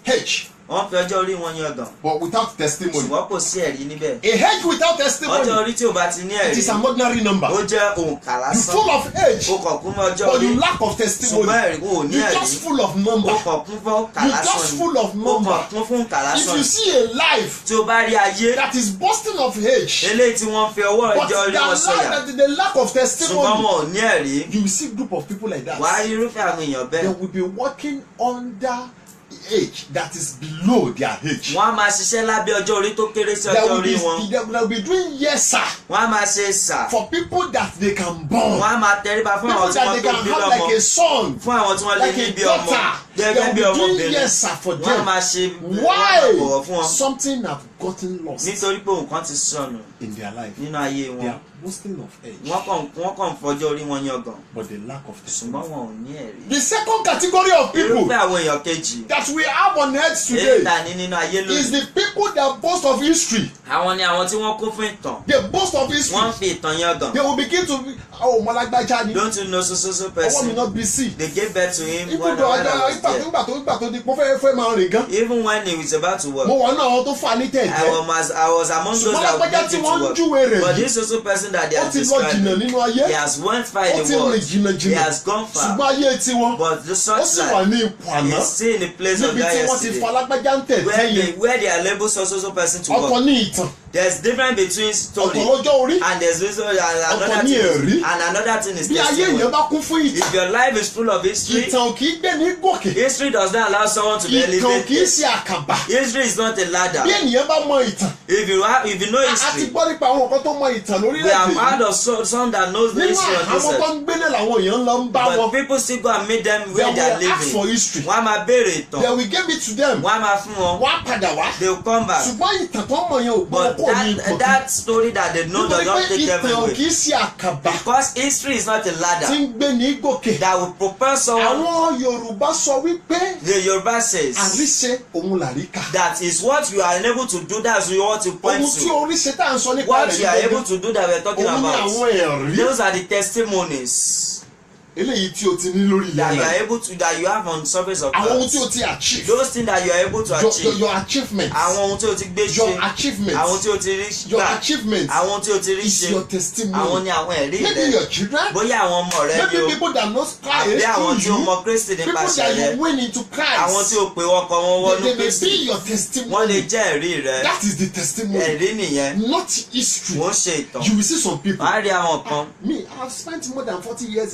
Age, Wọ́n fi ọjọ́ orí wọn yangàn. but without testimony. Ṣùgbọ́n kò sí ẹ̀rí níbẹ̀. A age without Ọjọ́ testimony, orí tí ò bá ti ní it ẹ̀rí, is an ordinary number. ó jẹ́ òǹkà You lásán. full of age, O kàn kún fún ọjọ́ but orí, you lack of ṣùgbọ́n testimony. ẹ̀rí kò ní You ẹ̀rí. just full of number. O kàn kún fún òǹkà You lásán just ni. full of O number. kàn kún fún òǹkà If lásán you ni. see a life Tí o bá rí ayé, that is boasting of age, eléyìí tí wọ́n fi ọwọ́ but ọjọ́ orí their wọn sọ̀yà, life, the lack of ṣùgbọ́n testimony, wọn ò ní ẹ̀rí, you will see group of people like that. wàá rí irúfẹ́ àwọn èèyàn They bẹ́ẹ̀. will be working under age that is below their age. Wọ́n á máa ṣiṣẹ́ lábẹ́ ọjọ́ orí tó kéré sí They ọjọ́ will orí wọn. be doing yes sir Wọ́n á máa ṣe sà. for people that they can born. Wọ́n á máa tẹríba fún People àwọn tí that wọ́n they tó can bí have lọ́mọ. like a son, Fún àwọn tí wọ́n lé like ní a bí ọmọ. daughter. They Gẹ́gẹ́ will bí be doing ọmọbìnrin. yes sir for Wọ́n á them. máa ṣe wọ́n á máa Why? bọ̀wọ̀ fún wọn. Something have gotten lost Nítorí pé nǹkan ti sọnù in their life. nínú ayé They wọn. are boasting of age, Wọ́n kàn fọjọ́ orí wọn yangàn. but the lack of Ṣùgbọ́n testimony. wọn ò ní ẹ̀rí. The second category of people Irúfẹ́ àwọn èèyàn kejì, that we have on earth èyí today tà ní nínú ayé is lónìí. the people that boast of history. Àwọn ni àwọn tí wọ́n kún fún ìtàn. They boast of history. Wọ́n fi ìtàn yangàn. They will begin to be, oh, Malagbaja ni. Don't you know so Ọwọ́ mi person? náà bí sí. They gave birth to him Even when though I was there. ìgbà tó di pé fẹ́ máa rìn gan. Even when he was about to work, Mo wà náà àwọn tó fà ní tẹ̀tẹ̀. I was among those Ṣùgbọ́n that lágbájá went tí into wọ́n ń work. júwe rẹ̀ But yìí, this also person that they ó are ti lọ jìnnà describing, nínú ayé. he has went far Ó in ti the rìn world. jìnnà He has gone Ṣùgbọ́n far. ayé tiwọn, But the ó short sì wà life ní ipò àná. is still in the place of Níbi that tí wọ́n ti yesterday. fa lágbájá ń tẹ̀tẹ̀ yẹn. Where they are labeled so person to Ọ̀tọ̀ work. ní ìtàn, There's difference between story ọ̀tọ̀ lọ́jọ́ orí. and there's also another Ọ̀tọ̀ ní thing. ẹ̀rí. And another thing is Bí ayé èèyàn testimony. bá kún fún ìtàn, If your life is full of history, ìtàn kì í gbé ní gòkè. history does not allow someone to be Ìtàn kì í elevated. ṣe àkàbà. History is not a ladder. Bí ènìyàn bá mọ ìtàn, If you know a ti history, gbọ́ nípa àwọn nǹkan tó mọ ìtàn we have lórílẹ̀-èdè heard yìí. of some that knows the Nínú history of àwọn tó this. ń gbélé làwọn èèyàn lọ ń bá But wọn. people still go and meet them They where they are will ask for living. history. Wọ́n á máa béèrè They ìtàn. will give it to them. Wọ́n á máa fún wọn. Wọ́n á padà wá. They will come back. Ṣùgbọ́n ìtàn tó mọ̀ yẹn ò gbọ́ But kó ní ipò. that story that they know does Nítorí not pé take them ìtàn away. kì í ṣe àkàbà Because history is not a tí ladder ń gbé ní gòkè. that will propel someone. Àwọn Yorùbá sọ wípé The Yoruba says àríṣe òun làríkà. that is what you are unable to do, that's what you point Ohun tí to. oríṣe tá à ń sọ nípa What rẹ̀ you are yìí able to do that we're talking òun ní about. àwọn ẹ̀rí Those are the testimonies eléyìí tí o ti ní lórí ilẹ̀ that you are rẹ̀. able to, that you have on surface of Àwọn ohun tí o earth. ti achieve. Those things that you are able to achieve. Your achievements. Àwọn ohun tí o ti gbé Your ṣe. achievements. Àwọn tí o ti rí Your gbà. achievements Àwọn ohun tí o ti rí is ṣe. your testimony. Àwọn ni àwọn ẹ̀rí Maybe rẹ. your children. Bóyá àwọn ọmọ rẹ ni Maybe o. people that know Christ Àbí àwọn tí o through mọ you. Kristi People nípasẹ̀ that rẹ. you win into Christ. Àwọn tí o pè ọkàn wọn wọnú They may be Kristi. your Wọ́n lè testimony. jẹ́ ẹ̀rí rẹ. That is the testimony. Ẹ̀rí nìyẹn. Not history. Wọ́n ṣe ìtàn. You will see some people. Wàá rí àwọn kan. Me, I've spent more than 40 years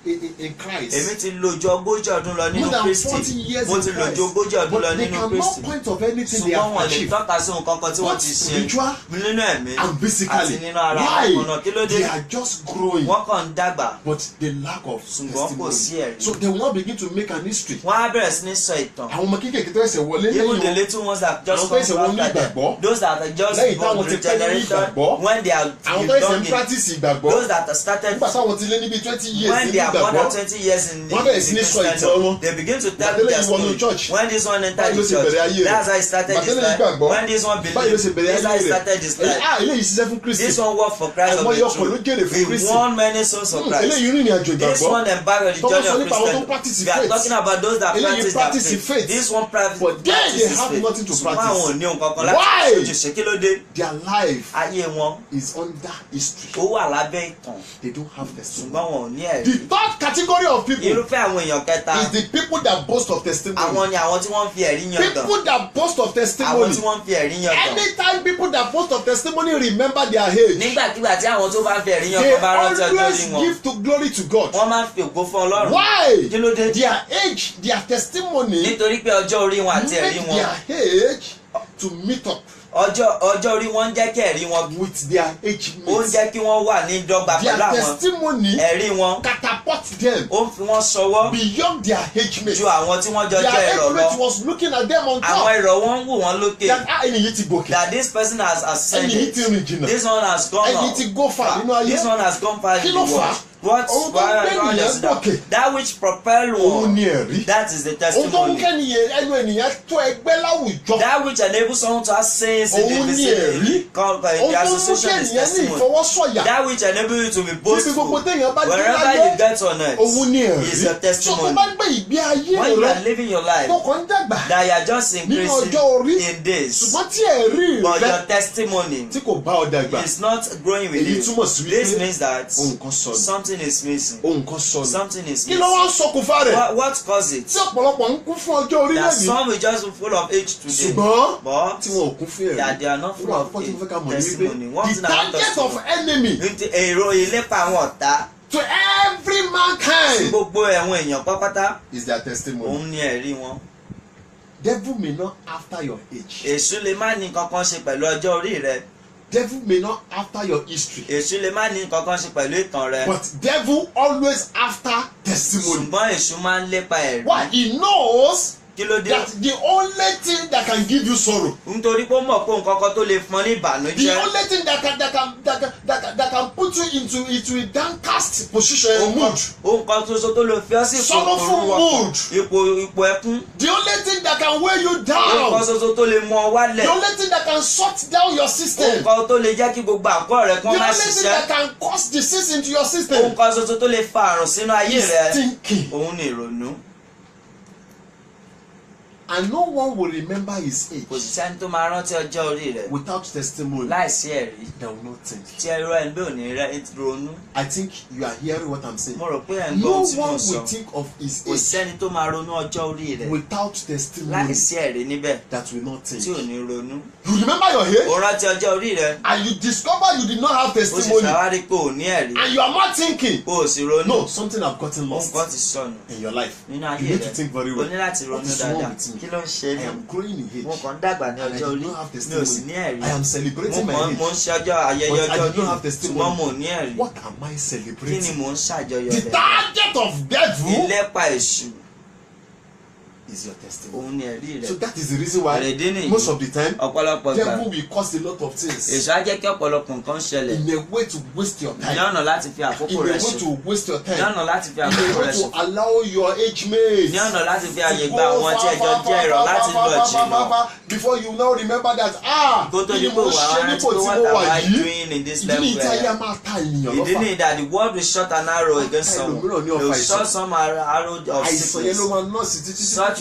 in Christ. Èmi ti lò ju 40 ọdún lọ nínú More than Kristi. 40 years Mo in ti lò Christ. ju 40 ọdún But lọ they nínú Kristi. cannot point of anything they Ṣùgbọ́n have wọn lè achieved. tọ́ka sí nǹkan kan tí wọ́n Both ti ṣe spiritual nínú ẹ̀mí and physically. àti nínú ara Why? ọ̀nà kí ló dé? They are just growing. Wọ́n kàn ń dàgbà. But the lack of Ṣùgbọ́n kò sí testimony. ẹ̀rí. So they will not begin to make an history. Wọ́n á bẹ̀rẹ̀ sí ní sọ ìtàn. Àwọn ọmọ kéékèèké tó ẹsẹ̀ wọlé Even the lẹ́yìn wọn. little ones that just Àwọn tó come ẹsẹ̀ wọnú after them, ìgbàgbọ́. those that are just Lẹ́yìn born táwọn ti pẹ́ nínú regenerated, ìgbàgbọ́. when they are Àwọn tó ẹsẹ̀ ń belonging, practice ìgbàgbọ́. those that are started Nígbà táwọn ti lé níbi 20 years when nínú they are more ìgbàgbọ́. than 20 years in the Wọ́n bẹ̀rẹ̀ sí ní sọ ìtàn Christendom, wọn. they begin to tell Bàtẹ́lẹ̀ their yìí wọnú story. church. When this one entered Báyìí ló the ṣe bẹ̀rẹ̀ church, ayé rẹ̀. that's how he started his Bàtẹ́lẹ̀ yìí life. gbàgbọ́. When this one Báyìí ló ṣe believed, bẹ̀rẹ̀ that's how ayé he rẹ̀. started his life. Eléyìí ṣiṣẹ́ fún Kristi. This one worked for Christ of Àìmọye ọkọ̀ ló the jèrè truth. fún We Kristi. won many souls for Christ. Eléyìí rìnrìn àjò This ìgbàgbọ́. one embarked the Tọ́wọ́ journey sọ of nípa àwọn tó Christendom. practice We are faith. talking about those that Eléyìí practice their practice faith. faith. This one But they practices have faith. nothing to Ṣùgbọ́n practice. àwọn ò ní nǹkan kan Why? láti ṣe kí ló dé? Their life Ayé wọn is under history. ó wà lábẹ́ ìtàn. They don't have testimony. Ṣùgbọ́n wọn ò ní The ẹ̀rí. third category of people Irúfẹ́ àwọn èèyàn kẹta. is the people that boast of testimony. Àwọn ni àwọn tí wọ́n ń fi ẹ̀rí yan gan. People that boast of Àwọn testimony. tí wọ́n ń fi ẹ̀rí yan gan. Anytime people that boast of testimony remember their age, Nígbàkigbà tí àwọn tó bá ń fi ẹ̀rí yan they gan bá rántí ọjọ́ always orí wọn, give to glory to God. wọ́n máa ń fi ògo fún Ọlọ́run. Why? Kí ló dé? Their age, their testimony Nítorí pé ọjọ́ orí wọn àti ẹ̀rí make wọn, their age to meet up ọjọ́ orí wọn ń jẹ́ kí ẹ̀rí wọn with their age ó ń mates. jẹ́ kí wọ́n wà ní dọ́gba Their pẹ̀lú àwọn testimony ẹ̀rí wọn. catapult them Ó ń fi wọ́n ṣọwọ́ beyond their age mates. ju àwọn tí wọ́n jọ Their jẹ́ ẹ̀rọ age mate lọ. was looking at them on Àwọn top. ẹ̀rọ wọn ń wò wọ́n lókè. That ẹni yìí ti gòkè. That this person has Ẹni yìí ascended. ti rìn jìnnà. This one has gone Ẹni up. tí go far nínú ayé. This one has gone far in Kí the ló fà á? world. What? Ohun tó ń gbé ènìyàn gòkè. That which propel Òun one. ni ẹ̀rí. That is the Ohun tó ń testimony. kẹ́niyàn ẹnu ènìyàn tó ẹgbẹ́ láwùjọ. That which enables someone to have sense in the Òun ni ẹ̀rí. vicinity. The Ohun tó ń mú association is kẹ́niyàn ní testimony. ìfọwọ́sọ̀yà. That which enables you to be Níbi boastful. gbogbo téèyàn bá dé Wherever láyé. you get on it, Òun ni is your ẹ̀rí. So tó testimony. bá gbé ìgbé ayé When you are rẹ living your life, tó kàn ń dàgbà that you are just nínú increasing ọjọ́ orí. in days, Ṣùgbọ́n tí ẹ̀rí but rẹ your testimony tí kò bá ọ dàgbà. is not growing with Èyí you. túmọ̀ sí This wípé means that ohun kan sọnù. something is missing. Ohun kan sọnù. Something is Kí ló missing. wá ń ṣokùnfà rẹ̀? What caused it? Tí ọ̀pọ̀lọpọ̀ ń kún fún ọjọ́ orí That lẹ́yìn. some will just be full of age today, Ṣùgbọ́n but tí wọn ò kún fún ẹ̀rí. that they are not full Wọ́n of àkọ́kọ́ tí mo fẹ́ ká mọ̀ ní testimony. wípé One the thing I want us target to of know, enemy èrò ìlépa àwọn ọ̀tá to every sí mankind gbogbo ẹ̀wọ̀n èèyàn pátápátá, is their testimony. òun ni ẹ̀rí wọn. Devil may not after your age. Èṣù lè má ní nǹkan kan ṣe pẹ̀lú ọjọ́ orí rẹ. Devil may not after your history. Èṣù lè má ní nǹkan kan ṣe pẹ̀lú ìtàn rẹ. But devil always after testimony. Ṣùgbọ́n èṣù máa ń lépa ẹ̀rí. Why? He knows Kí ló dé? that the only thing that can give you sorrow, Nítorí pé ó mọ̀ pé nǹkan kan tó lè fún ọ ní the ìbànújẹ́. only thing that can put you into a downcast position, mood, Ohun kan ṣoṣo tó lè fi ọ sí ipò sorrowful òru mood, ọkàn, ipò ẹkún. the only thing that can weigh you Ohun kan down, ṣoṣo tó lè mú ọ wálẹ̀. the only thing that can shut down your Ohun system, kan tó lè jẹ́ kí gbogbo àgọ́ rẹ the kan má only thing ṣiṣẹ́. that can cause disease into your Ohun system kan ṣoṣo tó lè fa àrùn sínú ayé is rẹ. thinking. Òun ni ìrònú. And no one will remember his age Kò sí sẹ́ni tó máa rántí ọjọ́ orí rẹ̀ without testimony. láìsí ẹ̀rí. They will not think. Tí ẹrú ẹni bí ò ní rẹ ronú. I think you are hearing what I'm saying. Mo rò pé ẹ̀ ń gbọ́ No ohun tí mo one sọ. will think of his Kò age sẹ́ni tó máa ronú ọjọ́ orí rẹ̀ without testimony láìsí ẹ̀rí níbẹ̀ that will not tí ò think. ní ronú. You remember your age Ó rántí ọjọ́ orí rẹ̀, and you discover you did not have ó sì testimony ṣàwárí pé ò ní ẹ̀rí. and you are not thinking. Ó sì ronú. No, something have gotten Ohun lost kan ti sọnù in your life. nínú You ayé need to rẹ̀. think very O well. ní láti What ronú is wrong dáadáa. with me? Kí ló ń ṣe I mí? am growing in Mo age kàn ń dàgbà ní and I ọjọ́ do orí. not have Mi ò sì ní testimony. ẹ̀rí. I am celebrating my Mo age, ń ṣe ọjọ́ ayẹyẹ but I ọjọ́ do not have bí testimony. ṣùgbọ́n mo ò ní ẹ̀rí. What am I Kí ni celebrating? mò ń ṣàjọyọ̀ The rẹ̀? target of devil Ìlépa èṣù, is your testimony. òun ni ẹ̀rí So rẹ̀. that is the reason why Ẹ̀rẹ̀dí nìyí. most of the time Ọ̀pọ̀lọpọ̀ ìgbà devil will cause a lot of things èṣù á jẹ́ kí ọ̀pọ̀lọpọ̀ nǹkan ṣẹlẹ̀ in a way to waste your ní time, ọ̀nà láti fi in àkókò a rẹ̀ way ṣòfò. to waste your Ní time, ọ̀nà láti fi in a àkókò way rẹ̀ to ṣòfò. allow your age mates Ní ọ̀nà láti fi àyè to gba go àwọn tí far, ẹjọ́ far, jẹ́ ìrọ̀ far, láti far, lọ far, far, jìnnà. far, before you now remember that Kó tó kí di ni pé mo wà á ṣe rántí nípò pé tí what mo am wà I yìí. doing in this Ìdí level ni ìtayé a ẹ̀? máa ta ènìyàn Ìdí lọ́fà. ni that the world will shut an arrow against Ká someone. ẹlòmíràn ní They ọfà will àìsàn. shut some arrow of Àìsàn yẹn sickness. ló máa nọ́ọ̀sì títí Such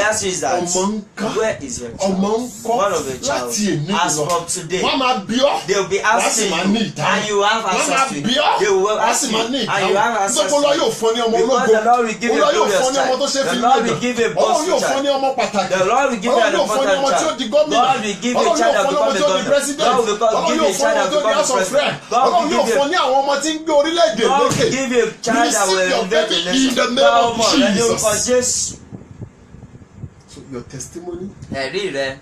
will ask you is that ọmọ ń ká where is your ọmọ child? ń kọ́ One of your child. láti èní As lọ from today, wọ́n máa bí ọ́ they will be wọ́n sì asking máa ní you, ìdáhùn and you have wọ́n máa answers to bí it. ọ́ They will wọ́n sì ask you, máa ní and you have ìdáhùn answers nítorí Olúwa to yóò it. fún ọ ní ọmọ Because ológo the Lord will give you a Olúwa yóò glorious fún ọ ní ọmọ tó ṣe child. fi The Lord will yàgàn give you a Ọlọ́run boastful yóò fún ọ ní child. ọmọ pàtàkì The Lord will give you Ọlọ́run an yóò fún ọ ní important ọmọ tí ó child. di gómìnà God will give you a Ọlọ́run child yóò that fún ọ ní ọmọ become tí ó a di governor. president God will Ọlọ́run give you yóò a fún ọ child ní that ọmọ tó di become a house of president. rep God Ọlọ́run will yóò give fún ọ you ní àwọn ọmọ tí ń gbé orílẹ̀-èdè God lékè will give you a child that receive will your elevate baby the in nation. the name of Jesus. Jesus. Your testimony ẹ̀rí rẹ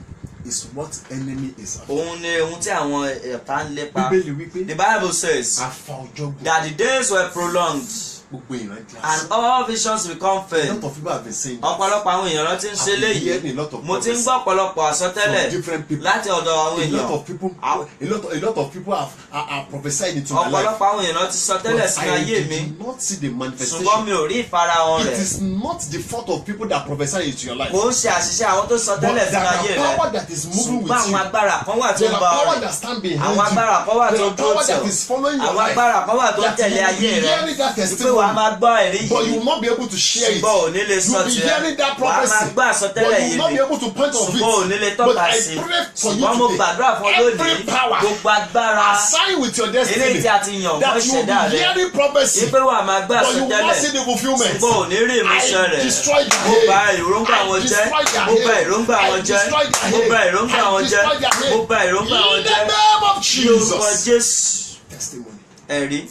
is what enemy is after. òun ni ohun tí àwọn ọ̀tá ń lépa. Bíbélì wípé The Bible says afa ọjọ́ gùn. that the days were prolonged Gbogbo ìran and kíláàsì. all visions become A fair. lot of people have been saying ọ̀pọ̀lọpọ̀ àwọn èèyàn ló ti ń ṣe léyìí. Mo ti ń gbọ́ ọ̀pọ̀lọpọ̀ àsọtẹ́lẹ̀ from different people. láti ọ̀dọ̀ àwọn A lot èèyàn. of people, a lot of people have prophesied into my life. ọ̀pọ̀lọpọ̀ àwọn èèyàn ló ti sọ tẹ́lẹ̀ sínú But I ayé mi. did not see the ṣùgbọ́n manifestation. mi ò rí ìfarahàn It rẹ̀. is not the fault of people that prophesy into your life. Kò ń ṣe àṣìṣe àwọn tó sọ But tẹ́lẹ̀ there sínú ayé are rẹ̀. power that is moving with ṣùgbọ́n àwọn you. agbára kan wà tó There ń are bá ọ power rìn. that stand behind Àwọn you. agbára kan wà There tó are ń dúró power tì that ọ́. is following your Àwọn life. agbára kan wà tó ń That you tẹ̀lé will ayé be rẹ̀. hearing that Wípé wàá testimony, máa gbọ́ ẹ̀rí but you yìí. will not be able to share it. Ṣùgbọ́n ò ní lè You sọ will be tirẹ̀. hearing that Wàá máa prophecy, gbọ́ àsọtẹ́lẹ̀ but you yìí will not ni. be able to point of Ṣùgbọ́n ò ní lè it. But tọ́ka I sí. pray for you Ṣùgbọ́n mo today. gbàdúrà fún Every lónìí. power Gbogbo agbára assigned with your eléyìí destiny, tí a ti yàn fún that you will ìṣẹ̀dá be rẹ̀. hearing prophecy, Wípé wàá máa gbọ́ but you will not see àsọtẹ́lẹ̀. the fulfillment. Ṣùgbọ́n ò ní rí ìmúṣẹ I rẹ̀. destroy their Mo bà head. èròǹgbà wọn jẹ́. Mo bà èròǹgbà wọn jẹ́. Mo bà èròǹgbà wọn jẹ́. Mo bà èròǹgbà wọn In the jẹ́. name of Ní orúkọ Jesus. Jésù. Testimony Ẹ̀rí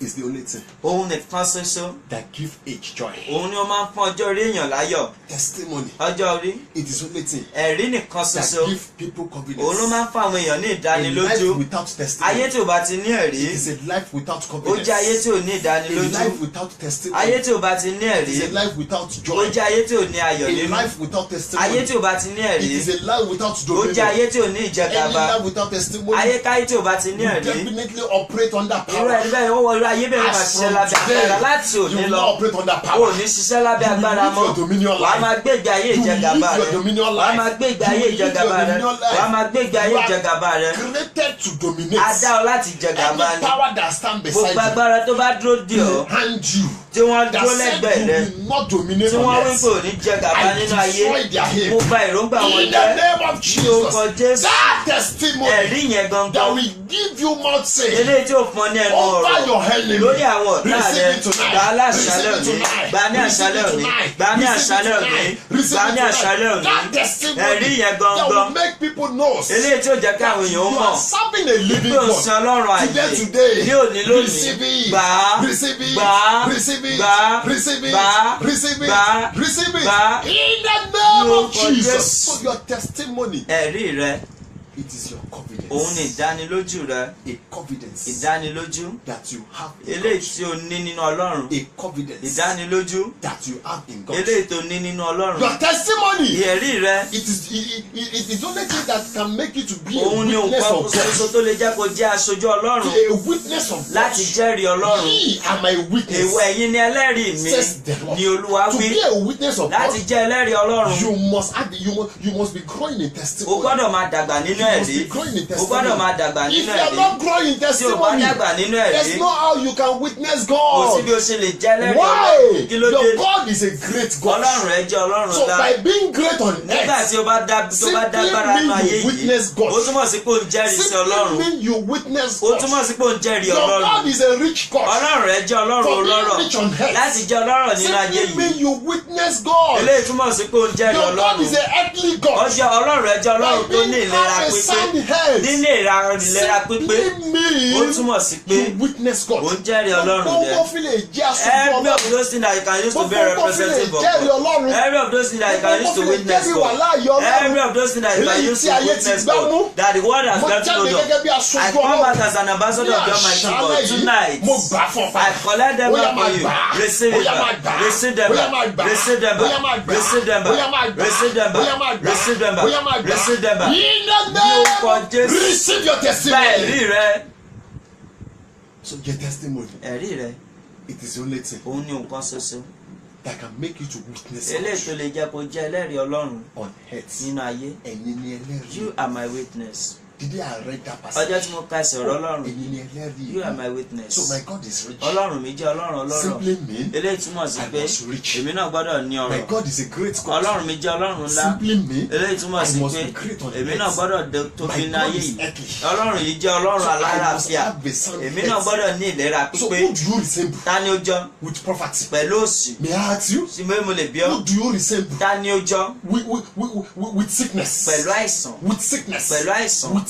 is the only thing òun nìkan ṣoṣo. that give age joy. Òun ni ó máa ń fún ọjọ́ orí èèyàn láyọ̀. Testimony, Ọjọ́ orí. it is only thing Ẹ̀rí nìkan that ṣoṣo. give people confidence. Òun ló máa ń fún àwọn èèyàn ní A life ìdánilójú. without Ayé testimony, tí ò bá ti ní ẹ̀rí. it is a life without Ó confidence. jẹ́ ayé tí ò ní A ìdánilójú. life without testimony, Ayé tí ò bá ti ní it ẹ̀rí. is a life without Ó joy. jẹ́ ayé tí ò ní ayọ̀ A nínú. life without Ayé testimony, tí ò bá ti ní it ẹ̀rí. is a life without Ó jẹ́ dominion. ayé tí ò ní Any ìjẹgàba. life without testimony, Ayékáyé tí ò bá ti ní you ẹ̀rí. definitely operate under Irú ẹni power. bẹ́ẹ̀ ó wọ irú ayé bẹ́ẹ̀ ó máa As ṣiṣẹ́ from lábẹ́ today, agbára láti you òní will lọ. not operate under O ò power. ní ṣiṣẹ́ lábẹ́ You will agbára live mọ́. your dominion Wàá life. máa gbé ìgbé ayé You will ìjẹgàba live your rẹ̀. dominion Wàá life. máa gbé ìgbé You ayé will live your ìjẹgàba rẹ̀. dominion life. Wàá máa gbé ìgbé ayé You are ìjẹgàba rẹ̀. created to A dominate. dá ọ láti jẹgàba Any ni. power that stand beside Gbogbo you, agbára tó bá dúró dì ọ́. behind you, Tí wọ́n that dúró said lẹ́gbẹ̀ẹ́ rẹ̀. you will not dominate Tí on wọ́n wí earth, pé ò ní jẹgàba I nínú ayé. destroy their head. Mo bà èròǹgbà wọn In the jẹ́. name of Ní orúkọ Jesus, Jésù. that testimony Ẹ̀rí yẹn that gangan. will give you mouth say Eléyìí tí ò fún ọ ní ẹnu over ọ̀rọ̀. your enemy. Lórí àwọn ọ̀tá Receive rẹ̀. it tonight. Gbà á láṣálẹ̀ Receive it òní. tonight. Gbà á ní Receive àṣálẹ̀ it òní. tonight. Gbà á ní Receive it àṣálẹ̀ òní. tonight. Receive Gbà á it ní tonight. àṣálẹ̀ òní. That testimony Ẹ̀rí yẹn that will gangan. make people know Eléyìí tí ò jẹ́ kí àwọn èèyàn you mọ̀. are serving a living Pé ò ń God. sin Ọlọ́run Today, àyè. Ní òní lónìí. receive it. Gbà á. Receive it. Gbà á. Receive it. Gbà á. Receive it. Gbà á. Receive it. Gbà á. Receive it. Gbà á. In the name Ní of orúkọ Jesus. Jésù. So your testimony, Ẹ̀rí rẹ. it is your confidence. Òun ni ìdánilójú rẹ. A confidence Ìdánilójú. that you have in Eléyìí God. tí o ní nínú Ọlọ́run. A confidence Ìdánilójú. that you have in God. Eléyìí tó ní nínú Ọlọ́run. Your testimony, Ẹ̀rí rẹ. it is only thing that can make you to be a Òun ni witness nǹkan of ṣoṣo God. tó lè jẹ́ kó jẹ́ aṣojú Ọlọ́run. A witness of God. Láti jẹ́rìí Ọlọ́run. Ye are my witness. Èwo ẹ̀yin ni ẹlẹ́rìí mi. Says the Lord. Ni Olúwa To wí. be a witness of Láti God, jẹ́ ẹlẹ́rìí Ọlọ́run. you must be growing in O testimony. gbọ́dọ̀ máa dàgbà nínú You must ẹ̀rí. be growing in O gbọ́dọ̀ máa testimony. dàgbà If nínú you are ẹ̀rí. not growing in Tí o bá testimony, dàgbà nínú there's ẹ̀rí. no how you can witness Kò sí bí God. o ṣe lè jẹ́ ẹlẹ́rìí Why? Ọlọ́run. Kí ló dé? Your God is a great God. Ọlọ́run rẹ jẹ́ Ọlọ́run So ńlá. by being great on Nígbà earth, tí o bá dágbára nínú ayé simply mean you witness yìí, God. ó túmọ̀ sí pé o ń jẹ́rìí sí simply Ọlọ́run. mean you witness Ó God. túmọ̀ sí pé o ń jẹ́rìí Your God Ọlọ́run. is a rich God. Ọlọ́run rẹ jẹ́ Ọlọ́run For being ọlọ́rọ̀. rich on earth, Láti jẹ́ ọlọ́rọ̀ nínú ayé simply mean yìí. you witness God. Eléyìí túmọ̀ sí pé o ń jẹ́rìí Your God is Ọlọ́run. a earthly God. Ọlọ́run rẹ jẹ́ Ọlọ́run tó ní ìlera a pípé. sound head. Nínú ìlera pípé. Simply Ó túmọ̀ sí pé you witness God. o ń jẹ́rìí Ọlọ́run rẹ. Gbogbo fi lè jẹ́ aṣojú Every Ọlọ́run. of those things that you can use to be a Gbogbo fi lè representative of jẹ́rìí God. Ọlọ́run. Every of those things that you can use to witness Gbogbo fi lè jẹ́rìí God. wàhálà ayọ̀ Ọlọ́run. Every of those things that you can Eléyìí use tí to ayé ti witness gbá mú. God. That the world has Mo got to jáde know gẹ́gẹ́ of. bí I aṣojú come Ọlọ́run. back as an ambassador of the Almighty God Ní àṣálẹ́ tonight. yìí, mo gbà fún ọ. I collect them Bóyá back máa for you. gbà á. Receive it Bóyá máa back. gbà á. Receive them Bóyá back. máa gbà á. Receive them Bóyá máa back. gbà á. Receive them Bóyá máa back. gbà á. Receive them Bóyá máa back. gbà á. Receive them Bóyá máa back. gbà á. Receive them back. In the Ní orúkọ name, Jésù. receive your Gba testimony. ẹ̀rí rẹ. So your testimony, Ẹ̀rí rẹ. it is the only thing Òun ni nǹkan ṣoṣo. that can make you to witness Eléyìí tó God lè jẹ́ kó jẹ́ ẹlẹ́rìí Ọlọ́run on earth. nínú ayé. Ẹ̀yin ni ẹlẹ́rìí. You are my witness. The day I read that passage, Ọjọ́ tí mo ka ẹsẹ̀ ọ̀rọ̀ Ọlọ́run. ẹ̀yin ni ẹlẹ́rìí. You are my witness. So my God is rich. Ọlọ́run mi jẹ́ Ọlọ́run ọlọ́rọ̀. Simply mean Eléyìí túmọ̀ sí I pé was rich. èmi náà gbọ́dọ̀ ní My ọrọ̀. God is a great God. Ọlọ́run mi jẹ́ Ọlọ́run ńlá. Simply mean Eléyìí túmọ̀ I sí must pé be great on èmi earth. náà gbọ́dọ̀ tóbi My ní God ayé is yìí. earthly. Ọlọ́run yìí jẹ́ Ọlọ́run So I must alálàáfíà. have a sound Èmi earth. náà gbọ́dọ̀ ní ìlera So pípé. who do you resemble Ta ni ó jọ? with poverty? Pẹ̀lú òṣì. May I ask you? Tí mo lè bí Who ọ́. do you resemble Ta ni ó jọ? with sickness? Pẹ̀lú àìsàn. With sickness. Pẹ̀lú àìsàn. With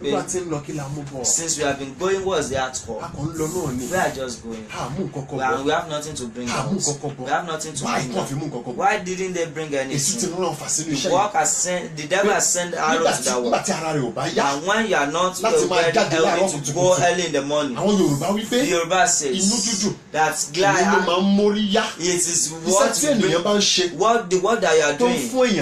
wípé nígbà tí ń lọ kí la mú bọ̀. since we have been going, what's the heart for? a kàn ń lọ náà ni. We are just going. mú nǹkan And bọ̀. we have nothing to bring out. mú nǹkan bọ̀. We have nothing to báyìí bring kàn fi out. mú nǹkan bọ̀. Why didn't they bring èsì tí anything? wọ́n fà sínú iṣẹ́ The work has sent, the devil has sent arrows to that nígbà work. tí ara rẹ̀ ò bá yá. And when you are not Láti máa very jáde láàárọ̀ healthy to go kùtùkùtù. early in the morning, àwọn Yorùbá wípé the Yoruba inú says dídùn that ìlú ló glad máa ń mórí yá. it is iṣẹ́ tí ènìyàn bá ń ṣe what the work that you are tó ń doing fún èèyàn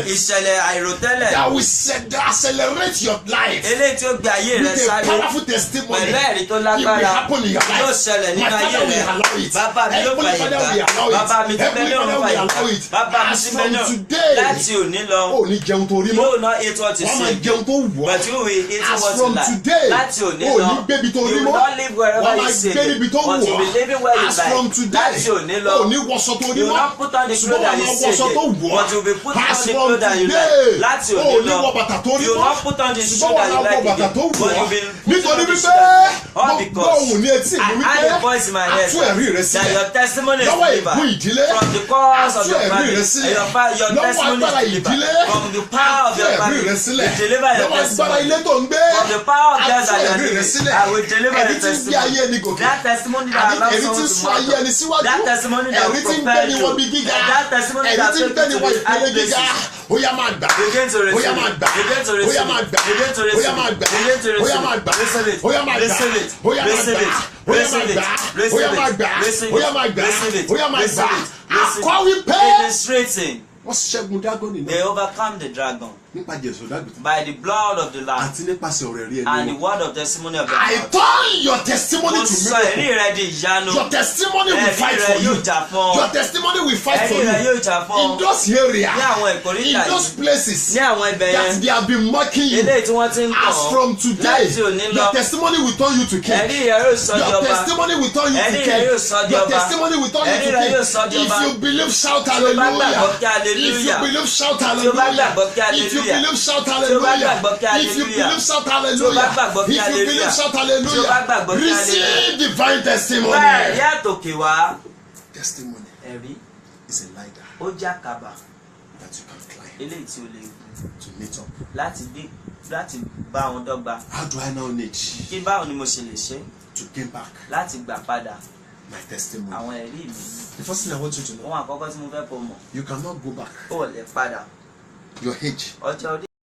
accident. ìṣẹ̀lẹ̀ ìṣẹ̀lẹ̀ àìròtẹ́lẹ̀. that will accelerate your life. eléyìí tí ó gbé ayé rẹ with a sáré. powerful testimony. pẹ̀lú ẹ̀rí tó It will lágbára. happen in your life. yóò ṣẹlẹ̀ My nínú ayé father will rẹ. allow it. bàbá mi yóò Heavenly fàyè Father will gbà. allow it. bàbá mi ti Heavenly bẹ́ẹ̀ lọ́rùn Father will fàyè allow gbà. it. bàbá mi As ti from bẹ́ẹ̀ lọ́rùn. today, láti òní lọ. o ní jẹun tó rí you mọ́. will not eat what you wọ́n máa see. jẹun tó wù ọ́. but you will eat As what you from like. today, láti òní o lọ. ní gbébi tó rí you will mọ́. not live wherever wọ́n you máa see. gbé níbi tó wù but you will ọ́. live where you As like. from today, láti òní lọ. o ní wọṣọ tó rí you will mọ́. not put on the clothes that you see wọṣọ tó again. wù ọ́. but you will be putting on As the from clothes that you today, like. láti o òní ní lọ. wọ bàtà tó rí you will mọ́. not put on the shoe ṣùgbọ́n that you wọ́n á like wọ bàtà again. tó wù but you ọ́. will put on nítorí the wípé shoe that you like. all wọ́n gbọ́ because òun ní etí mi I had a voice in my head àtú ẹ̀rí rẹ that sílẹ̀. your testimony is lọ́wọ́ delivered ìbú ìdílé from the cause of àtú your ẹ̀rí family. rẹ sílẹ̀. Your lọ́wọ́ testimony agbára is ìdílé delivered from the power of àtú your ẹ̀rí family. rẹ sílẹ̀. You deliver your lọ́wọ́ agbára ilé testimony. tó ń gbé From the power of death àtú that you are ẹ̀rí rẹ living. sílẹ̀. I will deliver ẹ̀rí your tí ń gbé ayé testimony. ẹni gòkè. That testimony that allows ẹ̀rí tí ń someone sún ayé to ẹni move. síwájú. That testimony that ẹ̀rí will tí ń gbé propel ni you. wọ́n bí gíga. That testimony ẹ̀rí that tí ń take gbé you ni to wọ́n the high ìpele gíga. places. ó yá máa gbà. Begin to ó receive yá máa it. gbà. Begin to ó receive yá máa it. gbà. Begin to ó receive yá máa it. gbà. Begin to ó yá receive máa it. gbà. Receive it. ó yá máa gbà. Receive it. ó yá máa Receive gbà. it. ó yá máa Receive it. gbà. ó Receive yá máa it. gbà. Receive ó yá it. máa gbà. Receive it. ó yá máa Receive gbà. it. Receive àkọ́ it. wípé It is written. wọ́n ṣẹ́gun dágọ́nì They náà overcome the dragon nípa Jésù dágbìtì by the blood of the Lamb àti nípasẹ̀ ọ̀rẹ́ rí ẹni and the wọn. word of testimony of the I Lord. turn your testimony Mo to sọ ẹ̀rí miracle. rẹ di ìyanu. Your testimony will Ẹ̀rí fight rẹ for you. yóò jà fún ọ. Your testimony will fight for Ẹ̀rí rẹ you. yóò jà fún In ọ. those areas, Ní àwọn in ìkórìtà those yìí. places Ní àwọn ibẹ̀ that yẹn. they have been mocking you. Eléyìí tí wọ́n ti ń kàn As ọ́. from today, Láti òní your lọ. testimony will turn you to king. Ẹ̀rí rẹ yóò sọ di Your ọba. testimony will turn you to Ẹ̀rí rẹ king. yóò sọ di Your ọba. testimony will turn you Ẹ̀rí to rẹ king. yóò sọ di If ọba. you believe, shout Tí o bá hallelujah. gbàgbọ́ kí If you hallelujah. believe, shout Tí o bá hallelujah. gbàgbọ́ kí If you hallelujah. believe, shout Tí o bá hallelujah. gbàgbọ́ kí If you hallelujah. believe, shout Tí o bá hallelujah. gbàgbọ́ kí If you believe, hallelujah. shout Tí o bá gbàgbọ́ hallelujah. kí hallelujah. Receive divine testimony. Gba ẹ̀rí àtòkè wá. Testimony Ẹ̀rí is a ladder ó jákàbà that you can climb eléyìí tí o lè to meet up. láti bá wọn dọ́gba. How do I now need Kí báwo ni mo ṣe lè ṣe to gain back láti gbà padà my testimony? àwọn ẹ̀rí mi? The first thing I want you to know, Ohun àkọ́kọ́ tí mo fẹ́ kó mọ̀, you cannot go back. ó lè padà. Your age Ọjọ́ orí